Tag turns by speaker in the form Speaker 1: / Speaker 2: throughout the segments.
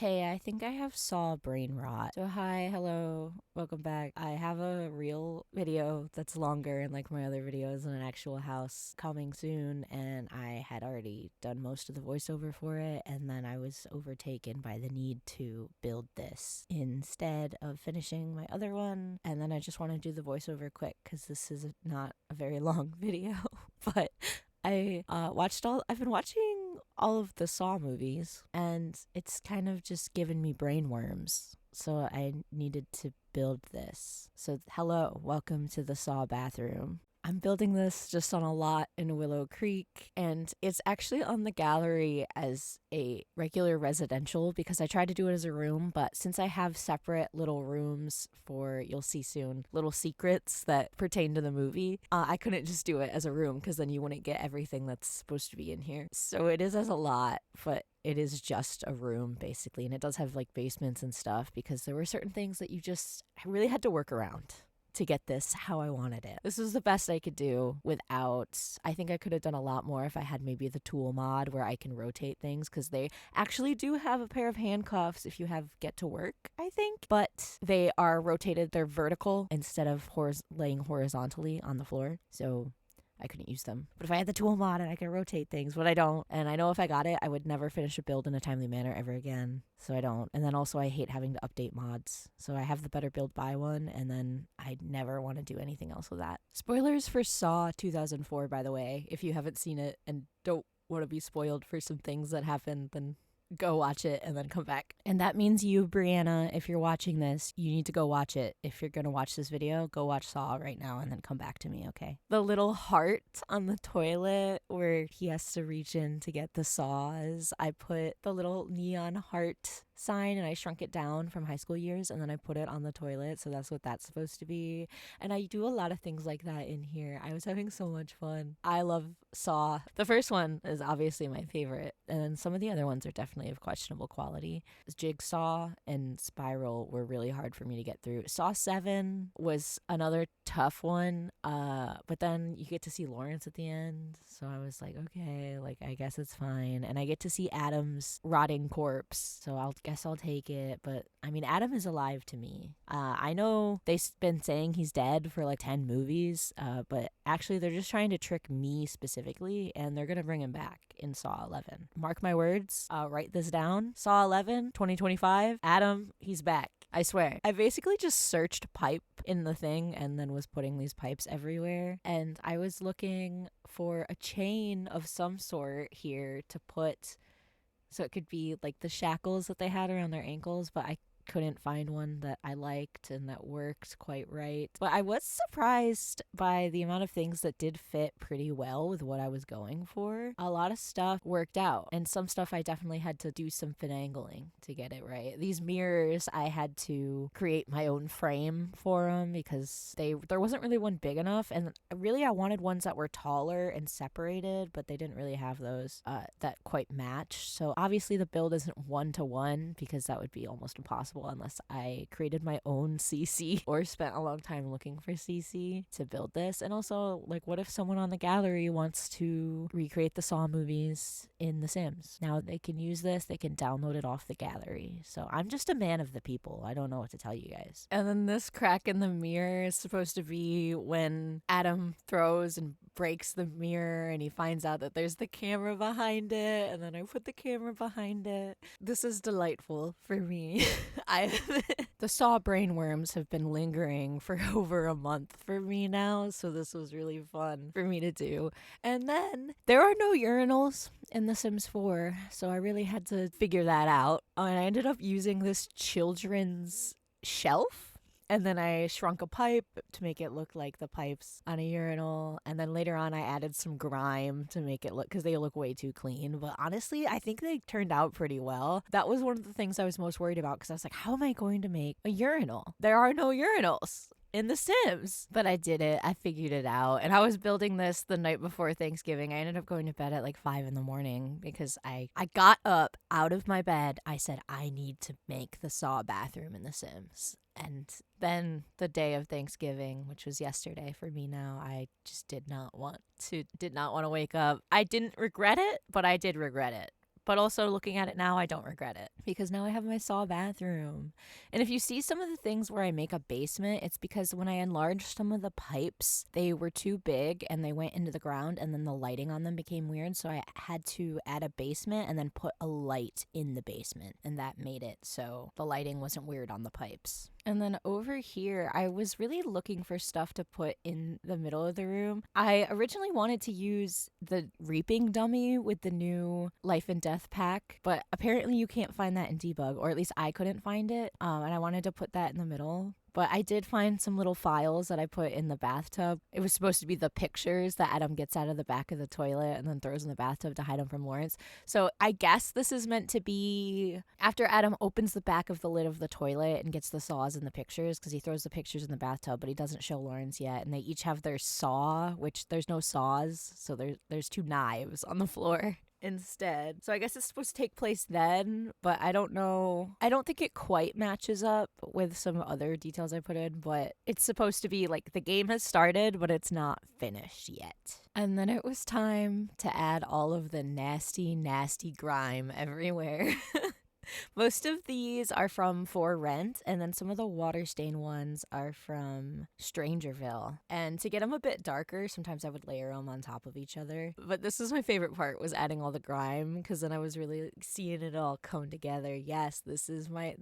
Speaker 1: Hey, I think I have Saw brain rot. So hi, hello, welcome back. I have a real video that's longer and like my other videos in an actual house coming soon, and I had already done most of the voiceover for it, and then I was overtaken by the need to build this instead of finishing my other one, and then I just want to do the voiceover quick because this is not a very long video, but I've been watching all of the Saw movies, and it's kind of just given me brain worms. So I needed to build this. So hello, welcome to the Saw bathroom. I'm building this just on a lot in Willow Creek, and it's actually on the gallery as a regular residential because I tried to do it as a room, but since I have separate little rooms for, you'll see soon, little secrets that pertain to the movie, I couldn't just do it as a room because then you wouldn't get everything that's supposed to be in here. So it is as a lot, but it is just a room basically, and it does have like basements and stuff because there were certain things that I really had to work around to get this how I wanted it. This was the best I could do without, I think I could have done a lot more if I had maybe the tool mod where I can rotate things, because they actually do have a pair of handcuffs if you have get to work, I think, but they are rotated, they're vertical instead of laying horizontally on the floor, so I couldn't use them. But if I had the tool mod and I could rotate things, but I don't. And I know if I got it, I would never finish a build in a timely manner ever again. So I don't. And then also I hate having to update mods. So I have the better build buy one, and then I never want to do anything else with that. Spoilers for Saw 2004, by the way. If you haven't seen it and don't want to be spoiled for some things that happened, then go watch it and then come back. And that means you, Brianna, if you're watching this, you need to go watch it. If you're going to watch this video, go watch Saw right now and then come back to me, okay? The little heart on the toilet where he has to reach in to get the saws, I put the little neon heart sign and I shrunk it down from high school years, and then I put it on the toilet, so that's what that's supposed to be. And I do a lot of things like that in here. I was having so much fun. I love Saw. The first one is obviously my favorite, and then some of the other ones are definitely of questionable quality. Jigsaw and Spiral were really hard for me to get through. Saw 7 was another tough one, but then you get to see Lawrence at the end, so I was like, okay, like I guess it's fine. And I get to see Adam's rotting corpse, so I'll take it. But I mean, Adam is alive to me. I know they've been saying he's dead for like 10 movies, but actually they're just trying to trick me specifically, and they're gonna bring him back in Saw 11. Mark my words, write this down. Saw 11, 2025, Adam, he's back. I swear. I basically just searched pipe in the thing and then was putting these pipes everywhere. And I was looking for a chain of some sort here to put, so it could be like the shackles that they had around their ankles, but I couldn't find one that I liked and that worked quite right. But I was surprised by the amount of things that did fit pretty well with what I was going for. A lot of stuff worked out, and some stuff I definitely had to do some finagling to get it right. These mirrors, I had to create my own frame for them because there wasn't really one big enough, and really I wanted ones that were taller and separated, but they didn't really have those that quite match. So obviously the build isn't one-to-one because that would be almost impossible unless I created my own CC or spent a long time looking for CC to build this. And also, like, what if someone on the gallery wants to recreate the Saw movies in The Sims? Now they can use this, they can download it off the gallery. So I'm just a man of the people. I don't know what to tell you guys. And then this crack in the mirror is supposed to be when Adam throws and breaks the mirror and he finds out that there's the camera behind it, and then I put the camera behind it. This is delightful for me. The Saw brainworms have been lingering for over a month for me now, so this was really fun for me to do. And then there are no urinals in The Sims 4, so I really had to figure that out. And I ended up using this children's shelf, and then I shrunk a pipe to make it look like the pipes on a urinal. And then later on, I added some grime to make it look, because they look way too clean. But honestly, I think they turned out pretty well. That was one of the things I was most worried about, because I was like, how am I going to make a urinal? There are no urinals in The Sims. But I did it. I figured it out. And I was building this the night before Thanksgiving. I ended up going to bed at like 5 in the morning because I got up out of my bed. I said, I need to make the Saw bathroom in The Sims. And then the day of Thanksgiving, which was yesterday for me now, I just did not want to wake up. I didn't regret it, but I did regret it. But also looking at it now, I don't regret it. because now I have my Saw bathroom. And if you see some of the things where I make a basement, it's because when I enlarged some of the pipes, they were too big and they went into the ground, and then the lighting on them became weird. So I had to add a basement and then put a light in the basement, and that made it so the lighting wasn't weird on the pipes. And then over here, I was really looking for stuff to put in the middle of the room. I originally wanted to use the reaping dummy with the new life and death pack, but apparently you can't find that in debug, or at least I couldn't find it. And I wanted to put that in the middle. But I did find some little files that I put in the bathtub. It was supposed to be the pictures that Adam gets out of the back of the toilet and then throws in the bathtub to hide him from Lawrence. So I guess this is meant to be after Adam opens the back of the lid of the toilet and gets the saws in the pictures, because he throws the pictures in the bathtub, but he doesn't show Lawrence yet. And they each have their saw, which there's no saws. So there's 2 knives on the floor instead. So I guess it's supposed to take place then, but I don't know. I don't think it quite matches up with some other details I put in, but it's supposed to be like the game has started, but it's not finished yet. And then it was time to add all of the nasty, nasty grime everywhere. Most of these are from For Rent, and then some of the water stain ones are from Strangerville. And to get them a bit darker, sometimes I would layer them on top of each other. But this is my favorite part, was adding all the grime, because then I was really seeing it all come together. Yes, this is my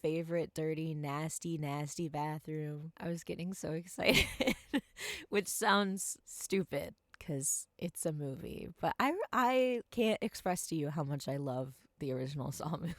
Speaker 1: favorite dirty, nasty, nasty bathroom. I was getting so excited, which sounds stupid because it's a movie, but I can't express to you how much I love the original Saw movie.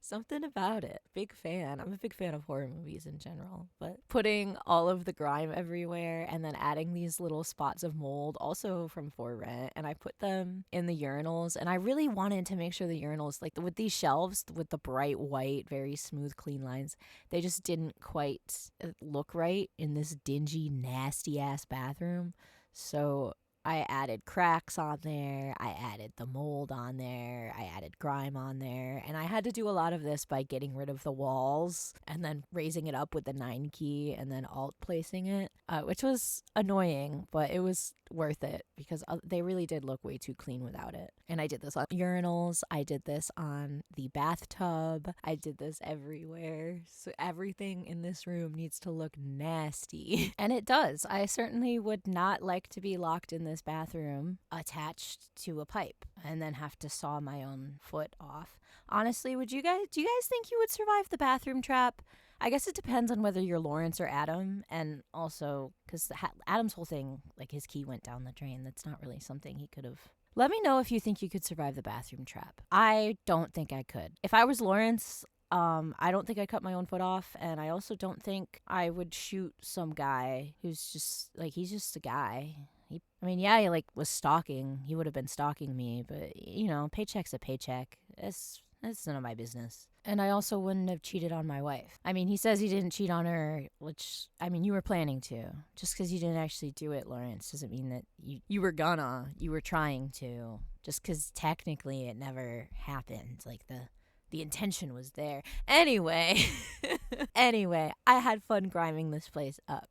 Speaker 1: Something about it. Big fan. I'm a big fan of horror movies in general, but putting all of the grime everywhere and then adding these little spots of mold, also from For Rent, and I put them in the urinals, and I really wanted to make sure the urinals, like with these shelves with the bright white, very smooth, clean lines, they just didn't quite look right in this dingy, nasty ass bathroom. So I added cracks on there, I added the mold on there, I added grime on there, and I had to do a lot of this by getting rid of the walls and then raising it up with the 9 key and then alt placing it, which was annoying, but it was worth it because they really did look way too clean without it. And I did this on urinals, I did this on the bathtub, I did this everywhere. So everything in this room needs to look nasty. And it does. I certainly would not like to be locked in this bathroom attached to a pipe and then have to saw my own foot off. Honestly, do you guys think you would survive the bathroom trap? I guess it depends on whether you're Lawrence or Adam, and also because Adam's whole thing, like his key went down the drain. That's not really something he could have. Let me know if you think you could survive the bathroom trap. I don't think I could. If I was Lawrence, I don't think I'd cut my own foot off, and I also don't think I would shoot some guy who's just, like, he's just a guy. He was stalking. He would have been stalking me, but, paycheck's a paycheck. It's none of my business. And I also wouldn't have cheated on my wife. I mean, he says he didn't cheat on her, which, you were planning to. Just because you didn't actually do it, Lawrence, doesn't mean that you were trying to. Just because technically it never happened. Like, the intention was there. Anyway, I had fun griming this place up.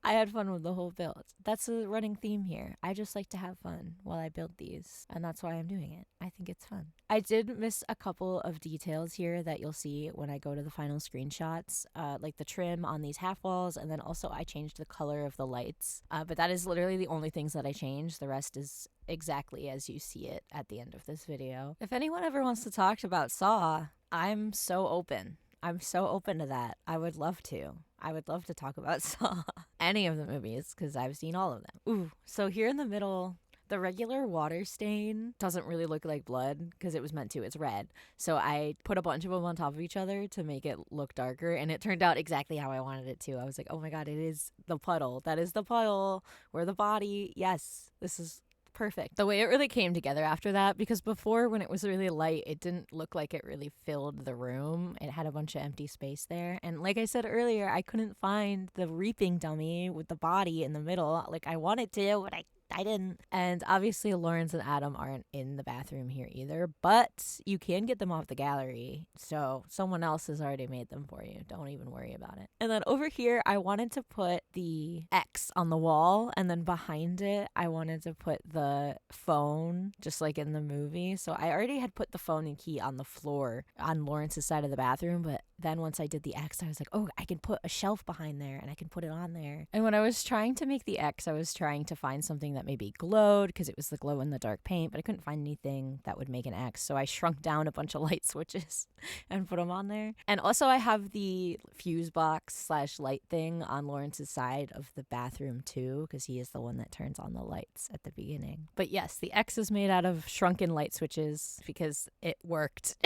Speaker 1: I had fun with the whole build. That's a running theme here. I just like to have fun while I build these, and that's why I'm doing it. I think it's fun. I did miss a couple of details here that you'll see when I go to the final screenshots, like the trim on these half walls, and then also I changed the color of the lights. But that is literally the only things that I changed. The rest is exactly as you see it at the end of this video. If anyone ever wants to talk about Saw, I'm so open. I'm so open to that. I would love to. I would love to talk about Saw. Any of the movies, because I've seen all of them. Ooh, so here in the middle, the regular water stain doesn't really look like blood because it was meant to. It's red. So I put a bunch of them on top of each other to make it look darker, and it turned out exactly how I wanted it to. I was like, oh my god, it is the puddle. That is the puddle where the body. Yes, this is perfect. The way it really came together after that, because before when it was really light, it didn't look like it really filled the room. It had a bunch of empty space there. And like I said earlier, I couldn't find the reaping dummy with the body in the middle like I wanted to, but I I didn't. And obviously Lawrence and Adam aren't in the bathroom here either, but you can get them off the gallery. So someone else has already made them for you. Don't even worry about it. And then over here, I wanted to put the X on the wall, and then behind it, I wanted to put the phone, just like in the movie. So I already had put the phone and key on the floor on Lawrence's side of the bathroom, but then once I did the X, I was like, oh, I can put a shelf behind there and I can put it on there. And when I was trying to make the X, I was trying to find something that maybe glowed because it was the glow in the dark paint, but I couldn't find anything that would make an X. So I shrunk down a bunch of light switches and put them on there. And also I have the fuse box / light thing on Lawrence's side of the bathroom too, because he is the one that turns on the lights at the beginning. But yes, the X is made out of shrunken light switches because it worked.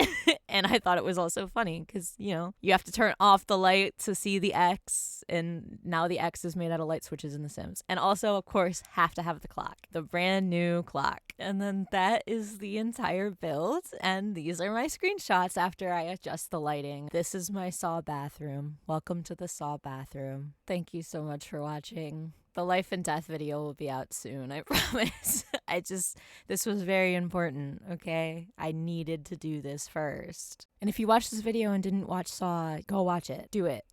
Speaker 1: And I thought it was also funny because, you know, you have to turn off the light to see the X, and now the X is made out of light switches in The Sims. And also, of course, have to have the clock, the brand new clock. And then that is the entire build, and these are my screenshots after I adjust the lighting. This is my Saw bathroom. Welcome to the Saw bathroom. Thank you so much for watching. The life and death video will be out soon, I promise. This was very important, okay? I needed to do this first. And if you watched this video and didn't watch Saw, go watch it. Do it.